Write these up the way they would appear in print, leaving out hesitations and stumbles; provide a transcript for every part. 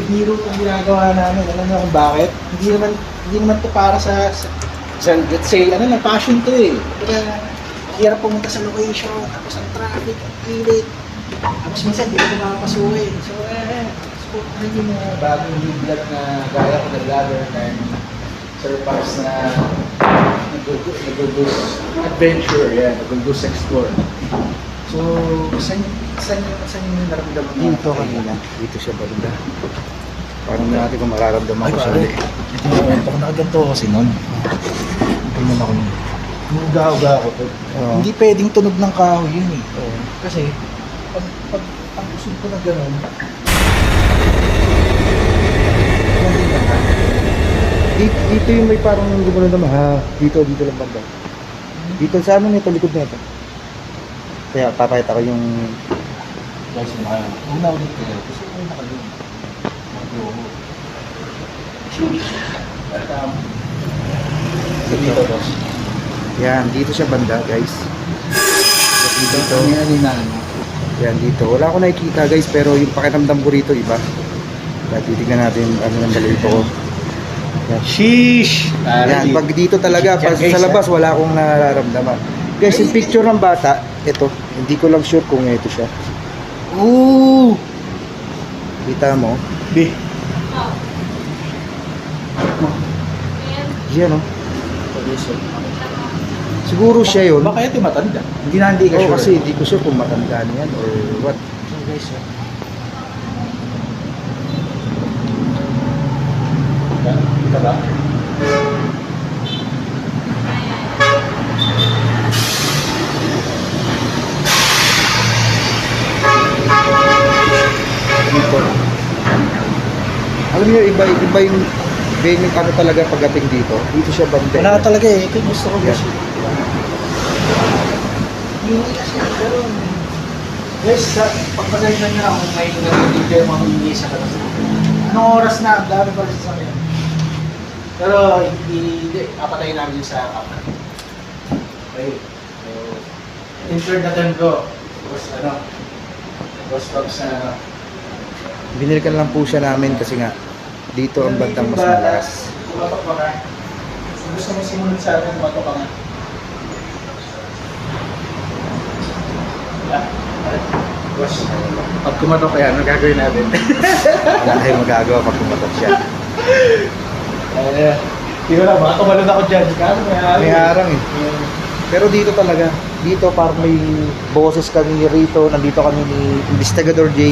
biro ang ginagawa namin. Alam mo kung bakit? Hindi naman to para sa let's say, ano lang, passion to eh. Kaya, hirap pumunta sa location, tapos ang traffic, ang init. Tapos minsan, di ko makapasukin. So, ano yung bagong vlog na gaya ko na vlogger and surpass na nag-goose adventure, yan, nag-goose explore. So, saan yung naramdaman mo? Dito kanina. Dito siya banda. Parang natin kung mararamdaman ko siya. Ito yung kwento ko, nakaganto kasi nun. Tingnan ako nun. Uga-uga ako to. Hindi pwedeng tunog ng kahoy yun eh. Kasi, pag ang usod ko na gano'n, Dito yung may parang gumano naman ha. Dito lang banda. Dito sa ano nito, likod nito. Kaya papakita ko yung guys, una ulit kayo. Kasi may nakalun. Dito, boss. yan, dito siya banda, guys. Dito. Yan dito. Wala ko nakikita, guys, pero yung pakiramdam ko rito iba. Kaya titignan natin ano nang balito ko. Yan. Sheesh! Yan, pag dito talaga, pag sa labas wala akong nararamdaman. Guys, yung picture ng bata, ito, hindi ko lang sure kung ito siya. Ooh! Kita mo? Bi. Yan, oh. Siguro siya yun. Baka ito matanda. Hindi ka Oo, sure. kasi hindi ko sure kung matanda niyan or what. So guys, kita ba? Dito. Alam niyo, iba yung venue ano talaga pagdating dito. Dito siya banda. Wala talaga eh. Ito yung gusto ko guys. Yeah. Hindi kasi pero guys, pagpasensya niyo ako may nag-video yung mga hindi sa katas. Anong oras na? Ang dami pala sa akin. Pero hindi, papatayin namin yung sa kapan. Okay. So, insert natin ko. Tapos ano, Ghost Dogs na ano. Binilikan lang po siya namin kasi nga dito ang bandang mas malakas. Kumatok ba ka? Gusto mo simunod sa akin, kumatok ka nga. Boss, pag kumatok ka yan, ano gagawin natin? Wala tayong magagawa pag kumatok siya. Hindi ko na, baka tumalun ako dyan. Kano May harang eh. Pero dito talaga, dito parang may boses kami rito, nandito kami ni Investigador J,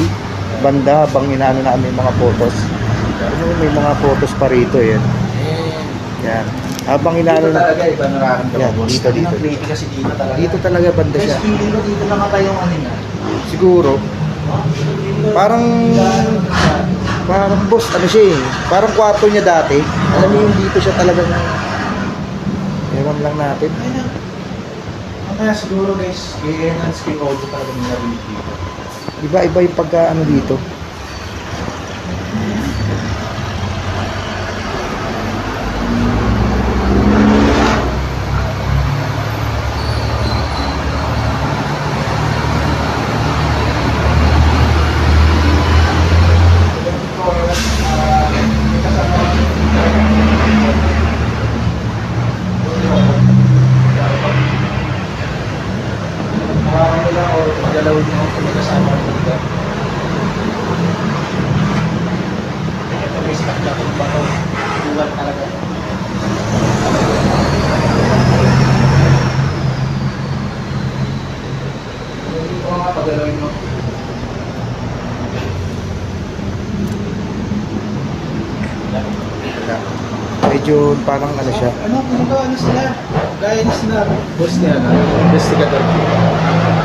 banda habang inaano namin yung mga photos. Ano may mga photos pa rito yan. Yan. Habang inaano Dito talaga, iba nararamdaman Yan, boss. dito, dito. Ang creepy kasi dito talaga. Dito talaga banda Guys, siya. feeling ko dito lang tayong ano niya. Siguro, parang boss, ano siya eh. Parang kwarto niya dati. Alam niyo yung dito siya talagang ewan lang natin. Kaya siguro guys, i-enhance ko yung audio talaga ng narinig dito. Iba-iba yung pagka ano dito. Galawin mo kung magkasama ko dito. May stock na kung baka buwan talaga. Hindi ko nga pagalawin mo. Medyo parang ano siya. Ano sila? Gaya na sila. Boss niya na, investigator.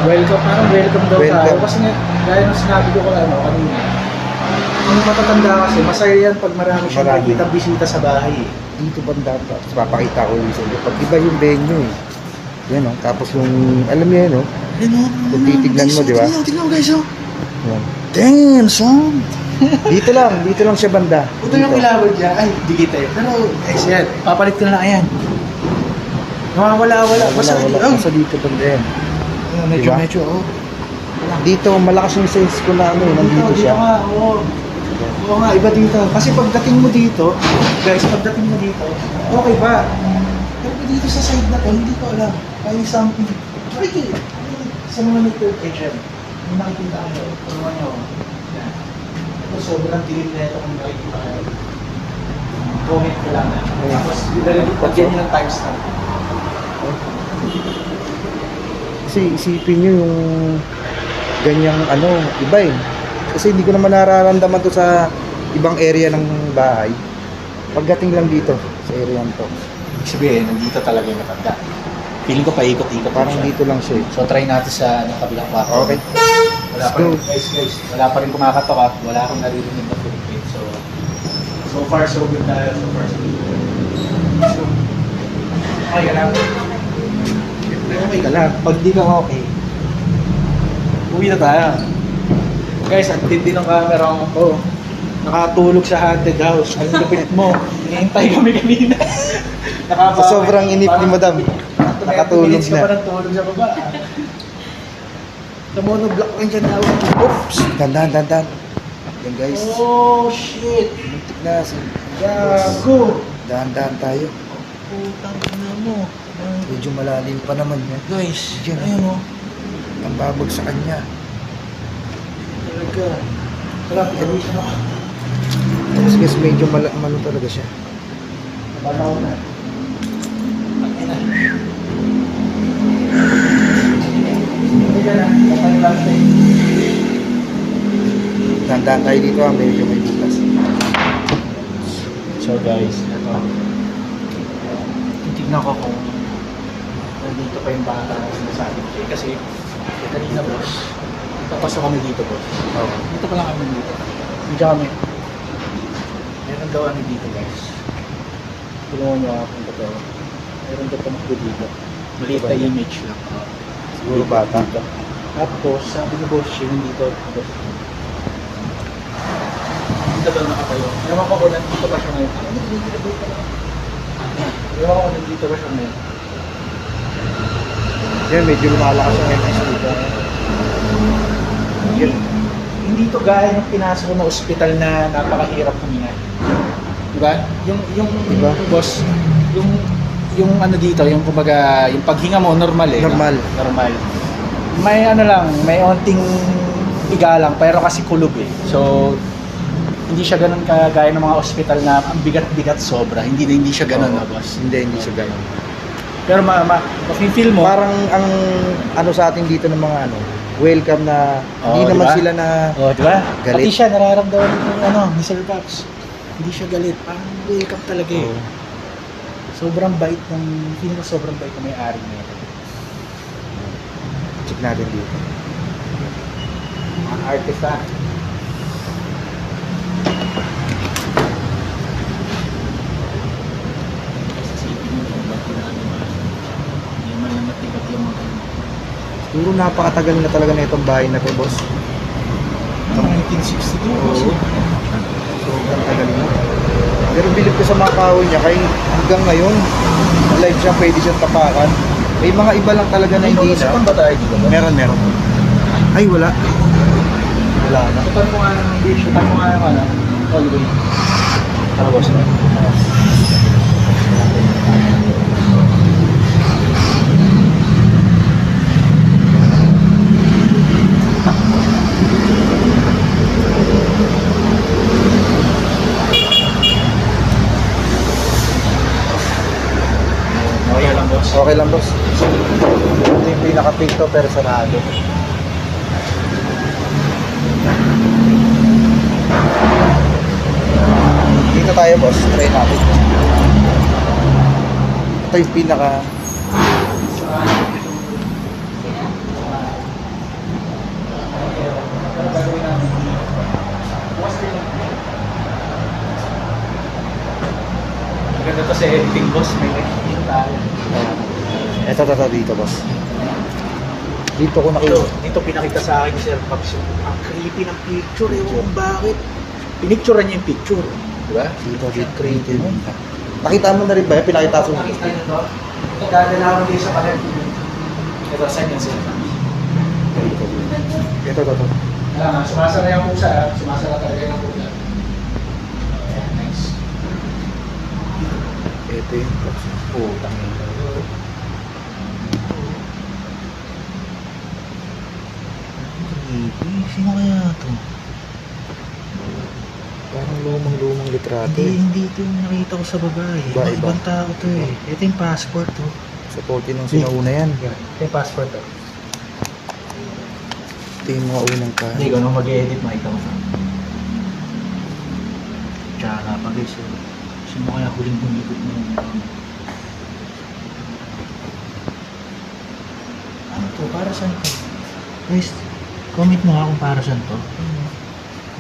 Welcome, parang welcome daw tayo. Welcome. Kasi nga, gaya ng sinabi ko kanina. Ang matatanda kasi, masaya yan pag marami siyang Marami. nakikita bisita sa bahay eh. Dito banda pa. Tapos papakita ko yung sa inyo. Pag iba yung venue eh. Yan o. Tapos yung, alam niyo yan o. Kung titignan mo, di ba? Tignan mo guys, oh. Yan. Damn, son! Dito lang siya banda. Ito yung ilawad niya. Ay, digit tayo. Pero, guys, yan. Papalit ko na lang yan. Wala. Basta, Basta dito banda yan. medyo, Diba? oh. Dito, malakas yung sense ko na ano, nandito Dito siya. nga, oo. Oo nga, iba dito. Kasi pagdating mo dito, guys, pagdating mo dito, okay ba? Pero dito sa side na to, hindi ko alam. May something. Okay, sa mga nag-third edition, may nakikita ko. Tulungan nyo. Yan. Ito, sobrang dilim na ito kung nakikita kayo. Comment ko lang na. Tapos, pagyan nyo ng timestamp. Kasi isipin nyo yung ganyang iba eh. Kasi hindi ko naman nararamdaman to sa ibang area ng bahay. Pagdating lang dito sa area to. Ibig sabihin, nandito talaga yung matanda. Feeling ko paikot-ikot Parang siya. dito lang siya eh. So try natin sa kabilang kwarto. Okay. Wala pa rin, guys, wala pa rin kumakatok at wala akong naririnig na Philippine. So far so good na. So far so good. So, okay ka lang. Okay ka lang. Pag di ka okay, uwi na tayo. Guys, ang tindi ng camera ko. Nakatulog sa haunted house. Ang lapit mo. Hinihintay kami kanina. Sa sobrang inip ni Madam, nakatulog ka pa na. ng tulog sa baba. Namonoblock lang dyan na. Oops! Dandan. Yan guys. Oh, shit! Muntik na. Gago! Dahan-dahan tayo. Putang ina mo. Medyo malalim pa naman yan. Guys, Diyan. ayun o. Ang babag sa kanya. Talaga. Wala, pinabisa na. Tapos guys, medyo malo talaga siya. Napanaw na. Ang ina. Hindi ka na. Kapag lang tayo. Dahan-dahan tayo dito medyo may butas. So guys, ito. Tignan ko kung nandito pa yung bata na sinasabi ko. Kasi kanina boss, papasok kami dito boss. Oo. Dito pa lang kami dito. Hindi kami. Meron daw kami dito guys. Tulungan nyo ako kung totoo. Meron daw tumakbo dito. Maliit na image lang. Siguro bata. Tapos sabi ni boss, yun dito. Boss. Dito daw nakatayo. Ewan ko kung nandito pa siya ngayon. Ano dito pa lang? Ewan ko kung nandito pa siya ngayon. Yan, medyo lumalakas ang MS dito. Yun. Hindi to gaya ng pinasok na ospital na napakahirap huminga. Diba? Yung Diba? boss, yung ano dito, yung kumbaga, yung paghinga mo normal eh. Normal. No? Normal. May ano lang, may onting biga lang, pero kasi kulog eh. So, hindi siya ganun kagaya ng mga ospital na ang bigat-bigat sobra. Hindi siya ganun, no, boss? Hindi siya ganun. Pero ma-feel mo, Parang ang sa atin dito ng mga welcome na hindi Oo, naman diba? sila na oh, di ba? galit. Pati siya nararamdaman ng ni Sir Paps. Hindi siya galit. Parang welcome talaga eh. Oo. Sobrang bait ng, feeling ko sobrang bait ng may-ari na ito. Check natin dito. Mga artist ha. Hindi man lang matigat yung mga Siguro napakatagal na talaga na itong bahay na to, boss. 1962. Oo. Sobrang tagal na. Pero bilib ko sa mga kahoy niya, kaya hanggang ngayon, live siya, pwede siyang tapakan. May mga iba lang talaga na hindi Sa na. pang ba tayo dito ba? Meron. Ay, wala. Wala na. Tutan mo nga ng dish, tutan mo nga ng ano, hallway. Tapos na. Okay lang boss. Okay lang, boss. Ito yung pinaka-pinto pero sarado. Dito tayo, boss. Try natin. Ito yung pinaka... Maganda to sa editing boss, may editing tayo. Ito dito, boss. Dito ko Ito, nakita. dito pinakita sa akin ni Sir Pops yung ang creepy ng picture, ewan kung bakit. Pinicturean niya yung picture, di ba? Dito, creative. Nakita mo na rin ba yan? Pinakita ko. Nakita niyo to? Ito, dadalawan din sa kanil. Ito, saan yan Sir Pops? Ito. Alam nga, sumasara yung pusa, sumasara talaga yung pusa. Ito yung Putang ina. Sino kaya ito? Parang lumang-lumang litrato. Hindi ito yung nakita ko sa babae. Iba. Ibang tao to eh. Ito yung passport to. Sa pote nung sinauna yan. Ito yung passport to. Ito yung mga unang ka. Hindi ko nung mag-edit makita mo. Tsaka pa guys. Sino kaya huling humikot mo? Ano to? Para saan to? Guys, comment mo nga kung para saan to.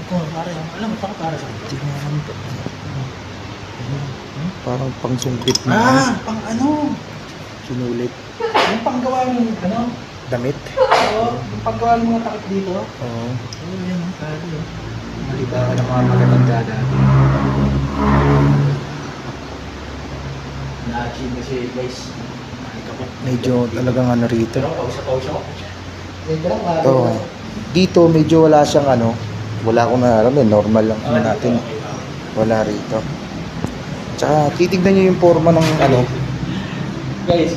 Ito, para saan. Alam mo ito para saan? Hindi nga alam to. Parang pangsungkit na Pang ano? sinulit. Yung panggawa ng ano? Damit. Oo, yung panggawa ng mga takip dito. Oo. Oo, yan ang kado. Maliba ka ng mga magandang dati. Na-achieve kasi guys. Medyo talagang ano rito. Pero pausa-pausa ko. Oo. Dito medyo wala siyang ano. Wala akong nararamdaman. Normal lang natin. Wala rito. Tsaka titignan nyo yung forma ng ano. Guys,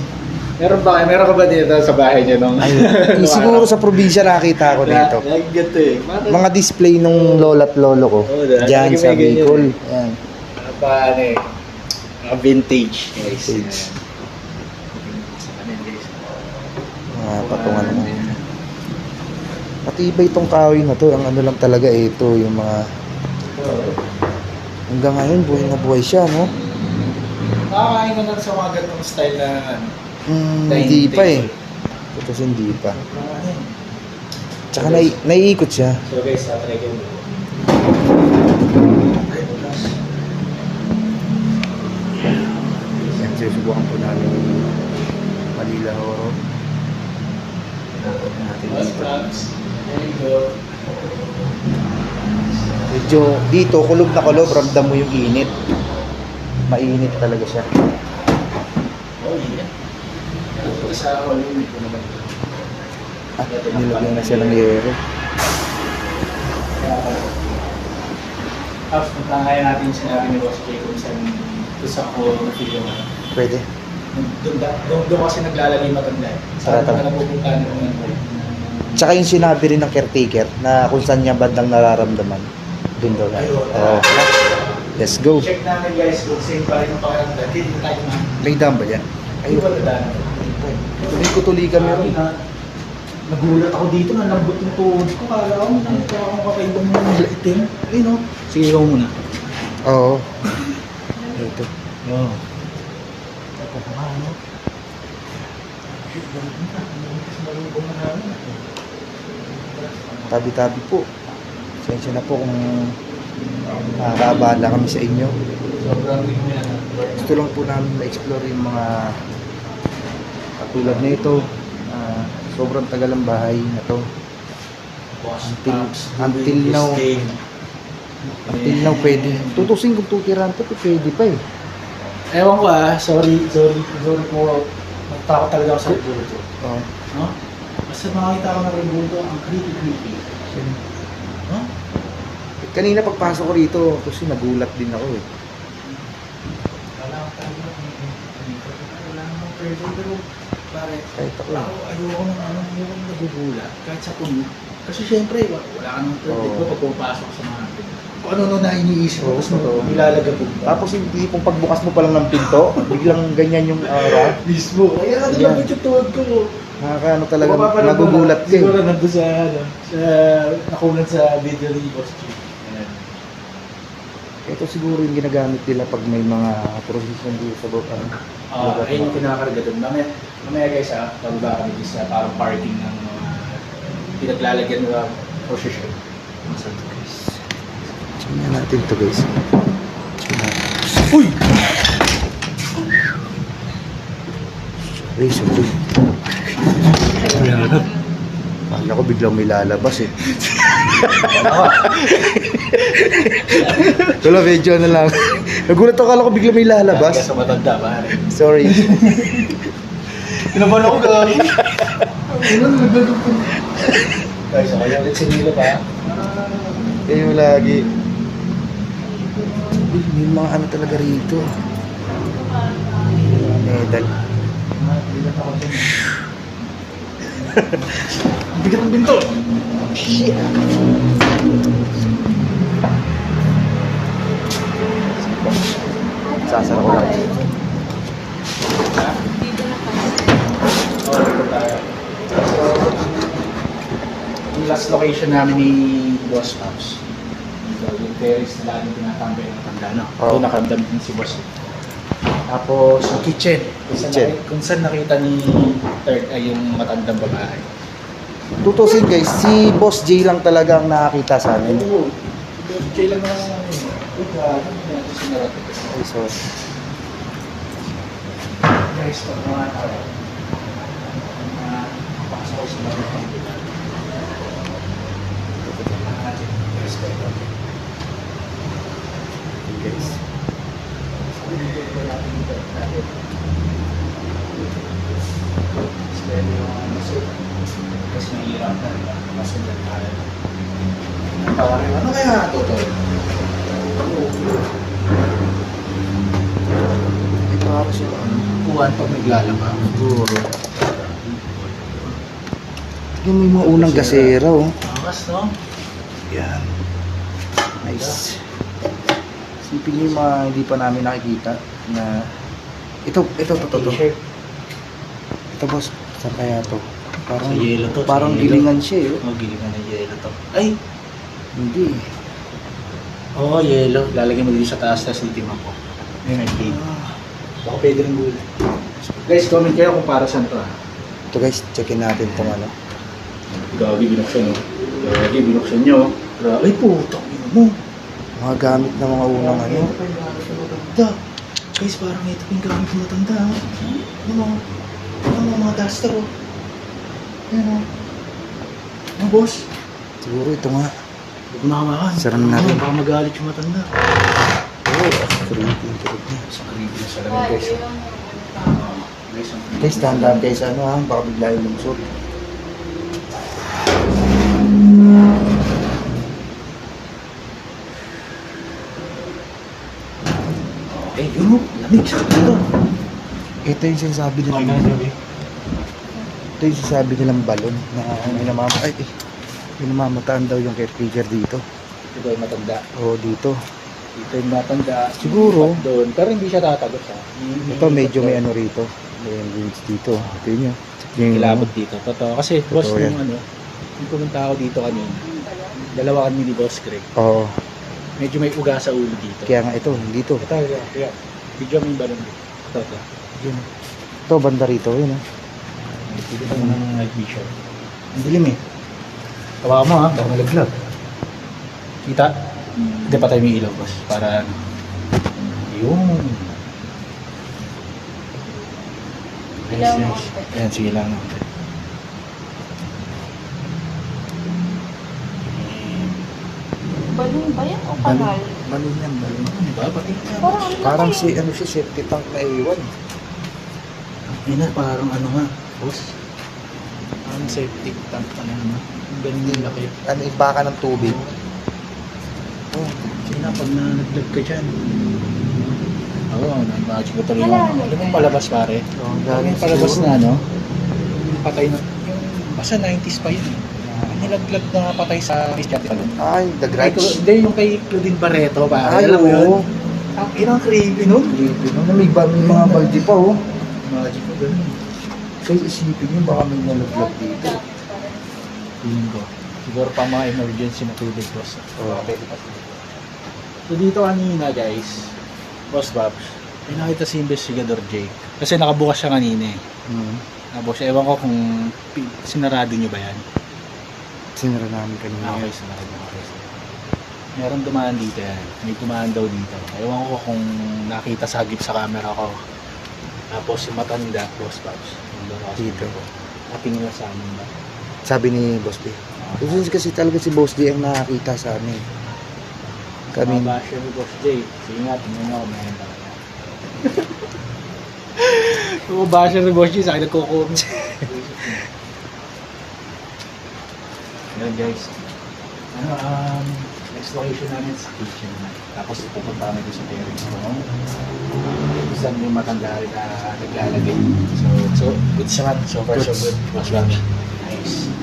meron ka ba dito sa bahay niyo nung Ay, siguro sa probinsya nakita ko dito. Like ganito eh. Mga display nung lola't lolo ko. Oo, dahil Diyan lagi sa may ganyan Bicol. eh. Ayan. Ano pa ano eh. Mga vintage guys. Vintage. Ayan, guys. Mga patungan mo. Pati iba itong kahoy na to. Ang ano lang talaga eh, ito yung mga... Hanggang ngayon, buhay na buhay siya, no? Nakakain ka na sa mga ganitong style na ano. Hindi pa eh. Ito kasi hindi pa. Tsaka naiikot siya. So guys, try ko. Yan, susubukan po namin yung Manila Horror. Natin dito. There you go. Medyo dito, kulob na kulob, ramdam mo yung init. Mainit talaga siya. Oh yeah. Sa Hollywood ko naman. Nilagyan na siya ng yero. Tapos puntahan natin yung sinabi ni Boss Jay kung saan sa ko na film. Pwede. Doon kasi naglalagay matanda eh. Saan Tara. ka napupuntahan ng mga Tsaka yung sinabi rin ng caretaker na kung saan niya bandang nararamdaman. Doon daw na. Ayun. Oo. Let's go. Check namin guys kung same pa rin yung pakiramdam. Hindi tayo na. May dam ba yan? Ayun. Ayun. Tuloy kami rin. Nagulat ako dito na lambot yung tuhod ko. Kala ko nang kakaibang mga itim. Ayun o. Sige ko muna. Oo. Ito. Oo. Ito pa nga ano. Tabi-tabi po. Sensya na po kung nakakaabala kami sa inyo. Sobrang rin mo yan. Gusto lang po namin ma-explore yung mga katulad nito. Sobrang tagal ang bahay na to. Until now pwede. Tutusin kung tutiran to, pwede pa eh. Ewan ko sorry po. Nagtakot talaga ako sa rebulto. Oo. No? Basta makakita ko ng rebulto, ang creepy. No? Kanina pagpasok ko rito, kasi nagulat din ako eh. Wala ko talaga. Wala namang pwede, pero bakit? Kahit ako. Ayoko nang nagugulat. Kahit sa puno. Kasi syempre, wala ka nang pwede ko pag pumapasok sa mga kung ano na iniisip mo, Oo, tapos totoo. nilalagay mo. Tapos hindi pong pagbukas mo pa lang ng pinto, biglang ganyan yung aura. Mismo. Kaya ano Yan. lang yung tuhod ko. Nakakaano talaga, Mapapanood mo nagugulat na, ka eh. Siguro nandun sa, nakunan sa video ni Boss G. Ayan. Ito siguro yung ginagamit nila pag may mga provision dito sa baba. Ayun yung pinakarga doon. Mamaya guys pababa kami dito sa parang parking ng mga pinaglalagyan nila position. Masarap guys. Tingnan natin to guys. Uy! Sorry. Kala ko biglang may lalabas eh. Wala, medyo na lang. Nagulat ako, kala ko biglang may lalabas. Sa matanda ba? Sorry. Pinaban ako gagi. Guys, ako yung sinilo pa. Kaya yung lagi. May mga ano talaga rito. Medal. Bigat ng binto. Shit. Sasara ko lang. Yung last location namin ni Boss Pops. So, yung terrace na laging tinatambay ng tanda, no? Oo. Doon nakandam din si Boss. Tapos yung kitchen. Kung saan nakita ni Third ay yung matandang babae. Tutusin guys, si Boss J lang talaga ang nakakita sa amin. Oo. Jay lang naman namin. Sinarap. Okay, so, Guys, pag mga tao, pasok ko sa mga panggilan. guys. Mas mahirap na rin ang masundan tayo. Ano kaya totoo? Ito ako siya. Kuhan pag naglalaba. Siguro. Tignan mo yung mga unang gasera, oh. Angas, no? Yan. Nice. Sipin niyo yung mga hindi pa namin nakikita na ito, T-shirt. Ito boss, saan kaya to? Parang, Sa yelo to, sa parang yelo. gilingan siya eh. Oh, gilingan na yelo to. Ay! Hindi. Oo, yelo. Lalagyan mo dito sa taas, tapos itim ako. Ayun, may tape. Baka pwede rin gulay. Guys, comment kayo kung para saan to, ha? Ito guys, checkin natin itong ano. Gagi, binuksan, no? Gagi, binuksan nyo. Ay, putang ino mo. Mga gamit na mga unang ano. Matanda. Guys, parang ito yung gamit ng matanda, ha? Ano mga duster, oh. Ayan, oh. Ano, boss? Siguro ito nga. Huwag mo nakawakan. Sara na natin. Baka magalit yung matanda. Oo, creepy yung tulog niya. Sa karibig na salamin, guys. Guys, ang Guys, tandaan guys, ano ha, baka bigla yung lungsod. Eh, yun, oh. Lamig sa dito. Ito yung sinasabi nilang, ito yung sinasabi nilang balon na may namamataan daw yung caretaker dito. Ito yung matanda. Oo, dito. Ito yung matanda. Siguro. Doon. Pero hindi siya tatagos, ha? Ito medyo may ano rito. May roots dito. Ito yun yun. Kilabot dito. Totoo. Kasi, boss, Totoo yan. nung ano, yung pumunta ako dito kanina, dalawa kami ni Boss Greg. Oo. Medyo may uga sa ulo dito. Kaya nga ito, dito. Ito, kaya. Video mo yung balon dito. Ito. Yun. Ito, banda rito. Yun Dito ko ng night vision. Ang dilim eh. Tawa mo, ha? Baka malaglag. Kita? Hindi, patay mo yung ilaw, boss. Para, ano. Yun. Ilaw mo. Ayan, sige lang. Balon ba yan o kanal? Balon yan, balon. Diba? Pati Parang ano Parang na si, ano siya, safety tank na iwan. Ina, parang ano nga, boss. Parang septic tank pa na ano. Ang ganun yung laki. Ano, ibaka ng tubig. Oh, sina, pag nalaglag ka dyan. Oo, na-imagine ko tuloy mo. Malalim. Alam mo palabas, pare? Oo, Alam mo yung palabas na ano? Yung patay na, yung, basta 90s pa yun. Yung nilaglag na patay sa Christian Talon. Ay, the grudge. Hindi, yung kay Claudine Barreto, pare. Ay, Alam mo yun? oo. Ang inang creepy nun. Creepy. No, may mga baldi pa, oh. Imagine ko ganun. Kaya isipin nyo, baka may nalaglag dito. Tingin ko. Siguro pa mga emergency na tubig, boss. Oo. Pwede pa siguro. So dito kanina, guys, Boss Babs, may nakita si Investigador Jake. Kasi nakabukas siya kanina eh. Hmm. Nakabukas siya. Ewan ko kung sinarado nyo ba yan. Sinara namin kanina. Okay, sinarado. Okay. Meron dumaan dito yan. May dumaan daw dito. Ewan ko kung nakita sa hagip sa camera ko. Tapos yung matanda, Boss Babs. Dito. Natingin na sa amin ba? Sabi ni Boss D. Kasi talaga si Boss D ang nakakita sa amin. Kami. Mga basher ni Boss Jay. Sige nga, tingnan mo ako, meron talaga. Mga basher ni Boss Jay, sa akin nagko-comment. Yan guys. Ano, next location namin sa kitchen na. Tapos pupunta kami doon sa terrace ko. minsan yung matanda rin na naglalagay. So good naman. So far, so good. Mas lang. Nice.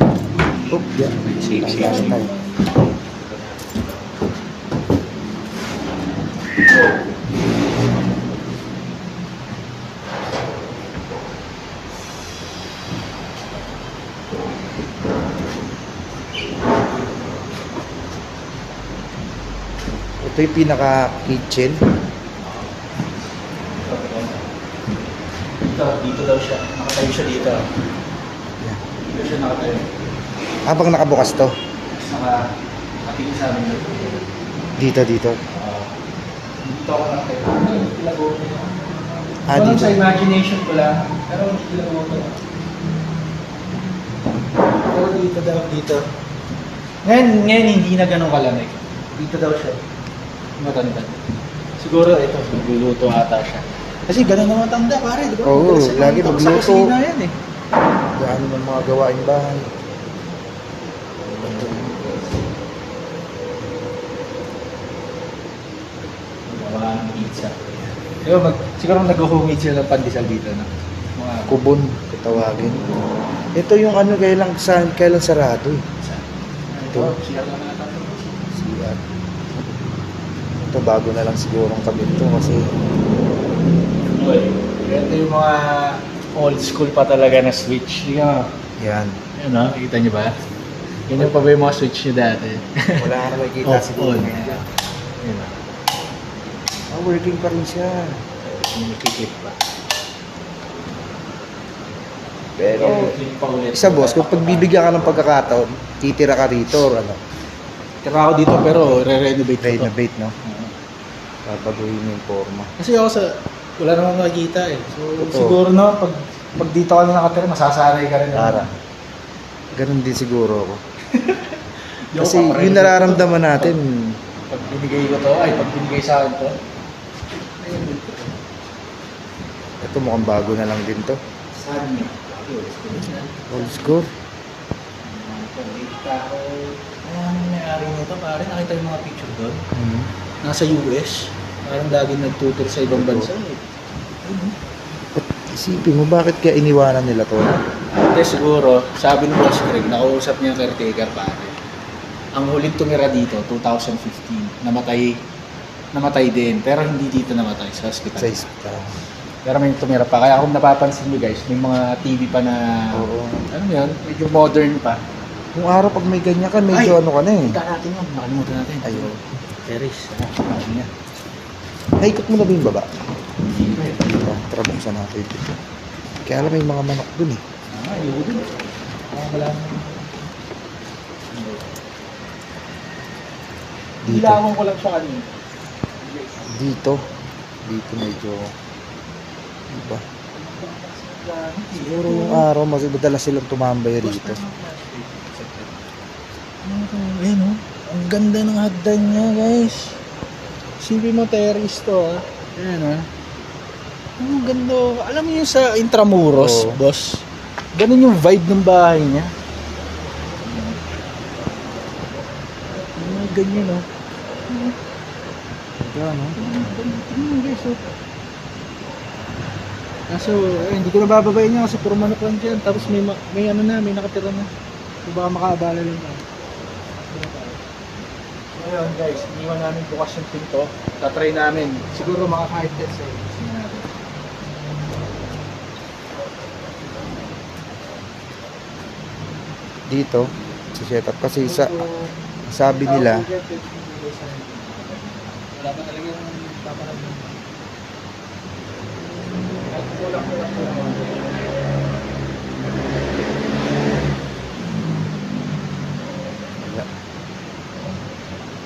Oop, yeah. Safe, safe, Tayo, tayo. safe. Ito yung pinaka-kitchen. Dito daw siya. Nakatayo siya dito. Yan. Dito siya nakatayo. Habang nakabukas to. Nakatingin sa amin dito. Dito, dito. Dito ako nakatayo. Ilago ko. Ah, Walang dito. sa imagination ko lang. Pero ilago ko. Pero dito daw, dito. Ngayon hindi na ganun kalamig. Dito daw siya. Matanda. Siguro ito, magluluto ata siya. Kasi ganun na matanda, pare, di ba? Oo, Madalas siya lagi nakita ko sa magluto. kusina yan eh. Gaano ng mga gawain bahay. Gawa ng pizza. Diba, siguro nag-homemade sila ng pandesal dito, no? Mga Kubon, katawagin. Ito yung ano, kailan sarado eh. ito, siya lang natin. CR. Ito bago na lang siguro ang kabit to kasi Ito yung mga old school pa talaga na switch. Di ka, yan. yun no? Kita nyo ba? Yun yung pa ba yung mga switch nyo dati? Wala ka na makikita siguro. On. Yan. Yun no? Ah, working pa rin siya. Yung nakikip pa. Pero Click pa ulit. isa boss, kung pagbibigyan ka ng pagkakataon, titira ka rito or ano, Tira ako dito pero re-renovate ko to. renovate, no? Babaguhin mo yung forma. Kasi ako wala namang makikita eh. So Totoo. siguro no, pag dito ka na nakatira, masasanay ka rin. Tara. Ganun din siguro ako. Di ako Kasi papareho yung dito. nararamdaman natin, Pag binigay ko to, pag binigay sa akin to, ito mukhang bago na lang din to. saan niya? Old school. Ano may-ari nito, pare? Nakita yung mga picture doon? Hmm. Nasa US. Parang laging nagtutur sa ibang bansa eh. Isipin mo, bakit kaya iniwanan nila to? Hindi, siguro, sabi ni Boss Greg, nakausap niya yung caretaker, pare. Ang huling tumira dito, 2015, namatay din, pero hindi dito namatay, sa hospital. Sa hospital. Pero may tumira pa. Kaya kung napapansin nyo guys, may mga TV pa na, Oo. ano yun, medyo modern pa. Kung araw pag may ganyan ka, medyo Ay! ano ka na eh. Punta natin yun, nakalimutan natin. Ayun. Terrace, ano niya. Naikot mo na ba yung baba? Hindi pa eh. Tara, buksan natin dito. Kaya alam may mga manok dun eh. Ayun din. Wala naman. Dito. Ilawan ko lang siya kanina. Dito. Dito medyo... Diba? Siguro yung araw, mas madalas silang tumambay rito. Ayun o. Ang ganda ng hagdan niya guys. Silvi mo terrace to ah. Ayan ah. Ang ganda. Alam mo yung sa Intramuros, Oo. boss? Ganun yung vibe ng bahay niya. Mga ganyan oh. Yan, no? Tingnan guys oh. Kaso, hindi ko nabababayin niya kasi puro manok lang dyan. Tapos may ano na, may nakatira na. So baka makaabala lang tayo. Ngayon guys, iniwan namin bukas yung pinto. Tatry namin. Siguro makakahit din sa tingnan natin. Dito, si setup kasi sabi nila, Wala pa talagang paparamdam.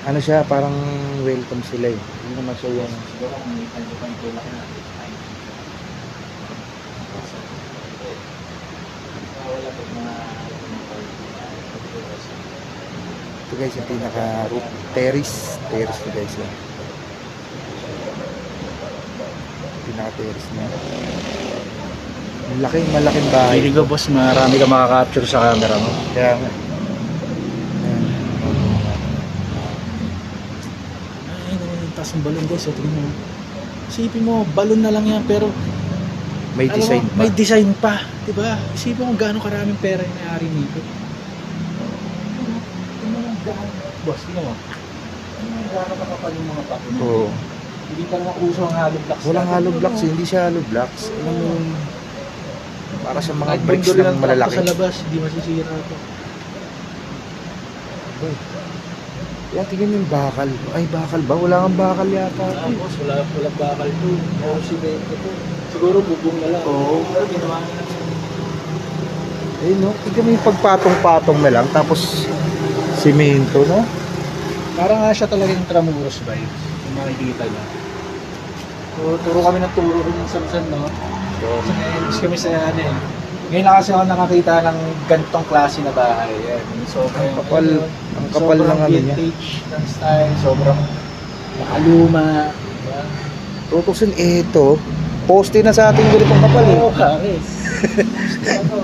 ano siya, parang welcome sila eh. Hindi naman siya yung... Siguro kung may time pa yung tulak na wala pa mga Ito guys, yung pinaka-roof. Terrace. Terrace to guys. Yan. Pinaka-terrace na. Malaking bahay. Feeling ko boss, marami ka makaka-capture sa camera mo. Kaya nga. Ay, taas ng balon guys, tingnan mo. Isipin mo, balon na lang yan, pero May alam mo, design pa. may design pa, di ba? Isipin mo gaano karaming pera yung may-ari nito. Boss, tingnan mo. Gaano kakapal yung mga pako niya. Oo. Hindi pa naman uso ang hollow blocks. Walang natin. hollow blocks, hindi siya hollow blocks. Alam mo, para sa mga Kahit bricks bundol ng lang malalaki. sa labas, hindi masisira ito. Yan, tingnan mo yung bakal. Ay, bakal ba? Wala kang bakal yata. Tapos, walang bakal to. Oo, si Bento to. Siguro bubong na lang. Oo. Pero ginawa niya na. Ayun, no? Tingnan mo yung pagpatong-patong na lang. Tapos, simento, no? Parang nga siya talaga yung Tramuros vibes. Yung makikita niya. So, turo kami ng turo rin yung Samson, no? So, ngayon, kami sa ano eh. Ngayon lang kasi ako nakakita ng ganitong klase na bahay. Yan. Sobrang Ang kapal ng ano niya. vintage ng style. Sobrang nakaluma. Diba? Tutusin, eto. Poste na sa ating ganitong kapal, eh. Oo, pare. Ano?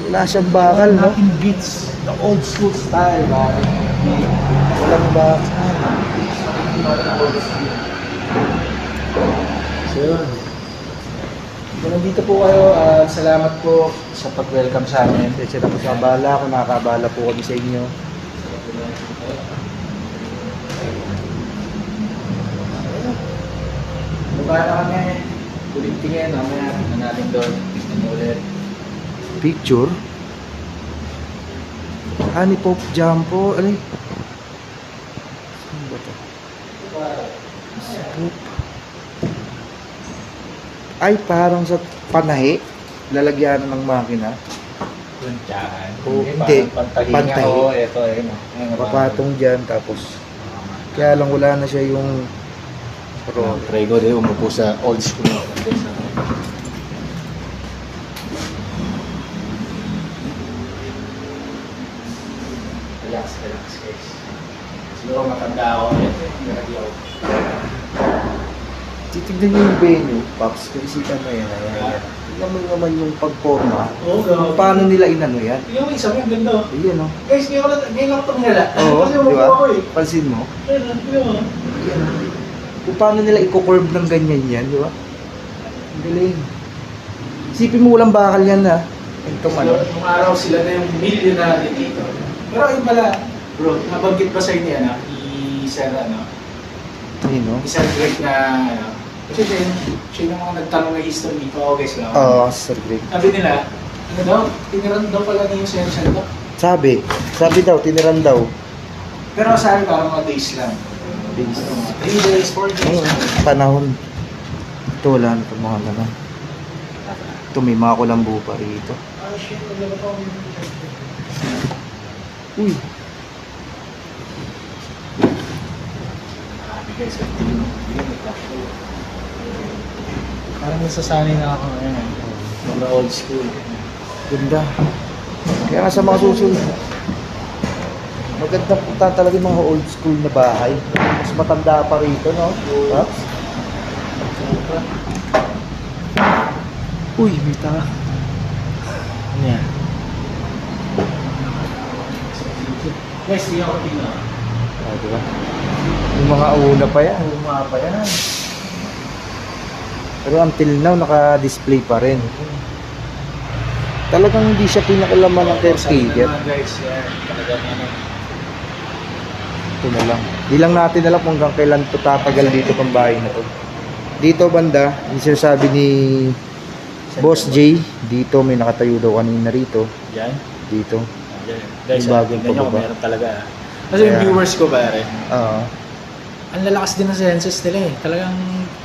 Wala siyang bakal, no? Nothing beats the old school style, pare. Walang bakal. So, yun. Kung nandito po kayo, salamat po sa pag-welcome sa amin. Kasi na po sa abala, kung nakakabala po kami sa inyo. Baba na kami. Ulit tingin, mamaya. Tingnan natin doon. Tingnan mo ulit. Picture? Ni Pope Jumpo. Ano yun? Saan ba ito? Si Pope. Ay, parang sa panahi. Lalagyan ng makina. Kuntsahan. Oo, hindi. Pantahinga. Pantahi. Oo, eto. Ayun. Papatong dyan. Tapos, kaya lang wala na siya yung Prego din umupo sa old school. Relax guys. Siguro matanda ako. Hindi ako. titignan niyo yung venue, Pops. Kinisita mo yan. Ayan. Tignan mo naman yung pagporma. Oo, Kung paano nila inano yan. Tingnan mo isa mo yung ganda. Ayan, no? Guys, ngayon lang tumingala. Oo, Kasi di umupo ba? ako eh. Pansin mo? Tingnan mo. Ayan. Kung paano nila i-curve ng ganyan yan, di ba? Ang galing. Isipin mo walang bakal yan, ha? Itong ano. Nung araw sila na yung millionaire dito. Pero ayun pala, bro, nabanggit ba sa inyo yan, i-sir, Ayun, no? isang Greg na, kasi siya yung mga nagtanong na history dito, guys lang. Oo, Sir Greg. Sabi nila, ano daw, tiniran daw pala niya yung sensor daw. Sabi daw, tiniran dabi daw. Pero sabi parang mga days lang. Days. Ano, mga 3 days, 4 days. Ayun, panahon. Ito, wala na itong mga ganun. Ito, may mga kulambo pa rito. Ah, shit, naglaba pa ako. Uy, Guys, parang nasasanay na ako ngayon. Mga old school. ganda. Kaya nga sa mga susunod, maganda punta talaga yung mga old school na bahay. Mas matanda pa rito, no? Pops? Uy, may tanga. Ano yan? Guys, hindi ako tingnan. Ah, diba? Yung mga una pa yan. Mga pa yan. Pero until now, naka-display pa rin. Talagang hindi siya pinakalaman ng caretaker. Guys, yan. Talagang ano. Ito na lang. Di lang natin alam kung hanggang kailan ito tatagal dito pang bahay na to. Dito banda, yung sinasabi ni Boss J, dito may nakatayo daw kanina rito. Yan. Dito. Yan. Guys, Yung bagong tingnan nyo kung pababa. meron talaga. Kasi yung Kaya- viewers ko pare, Oo. ang lalakas din ng senses nila eh. Talagang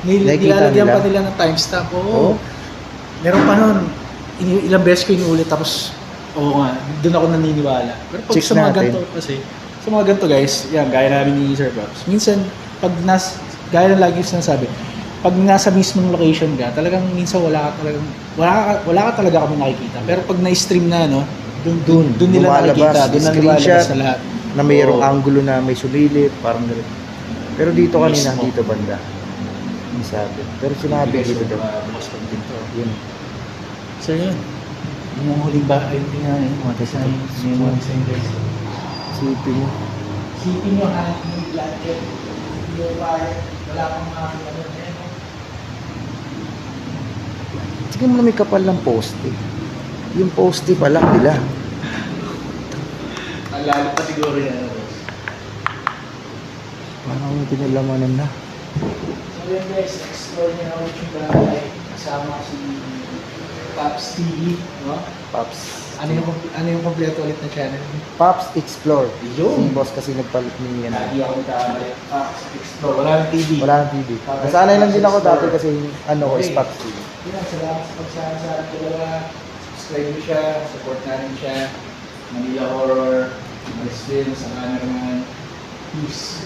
Nakikita nilalagyan nila. pa nila ng timestamp. Oo. Oo. Meron pa nun, ilang beses ko inuulit tapos, oo nga, doon ako naniniwala. Pero pag Chicks sa mga natin. ganito kasi, sa mga ganito guys, yan, gaya namin ni Sir Pops. Minsan, pag gaya ng lagi sinasabi, pag nasa mismong location ka, talagang minsan wala ka talaga kami nakikita. Pero pag na-stream na, no, doon nila Lumalabas, nakikita, doon na screenshot lumalabas sa lahat. na mayroong Oo. angulo na may sumilip, parang gano'n. Pero dito kanina, Mismo. dito banda. Hindi sabi. Pero sinabi dito daw. Bukas pag dito. Yun. So yun. Yung huling ba, ayun tingnan yung mga design. Yung mga design guys. Sipin mo. Keeping your hand in the blanket, your wire, Wala pang mga ano yan. Sige mo na may kapal ng poste. Yung poste pala, bila. Ang lalo pa siguro yan. Parang may pinalamanan na. So yun guys, explore niyo na ulit yung bahay. Kasama si Pops TV, no? Pops. Ano yung kompleto ulit na channel? Pops Explore. Yun. Si boss kasi nagpalit ni ano. Lagi ako nagkakamali. Pops Explore. Wala nang TV. Wala nang TV. Nasanay lang din ako dati kasi ano ko is Okay. Pops TV. Yun, salamat sa pagsama sa ating dalawa. Subscribe mo siya, support natin siya. Manila Horror, Maris Film, sa cameraman. Peace.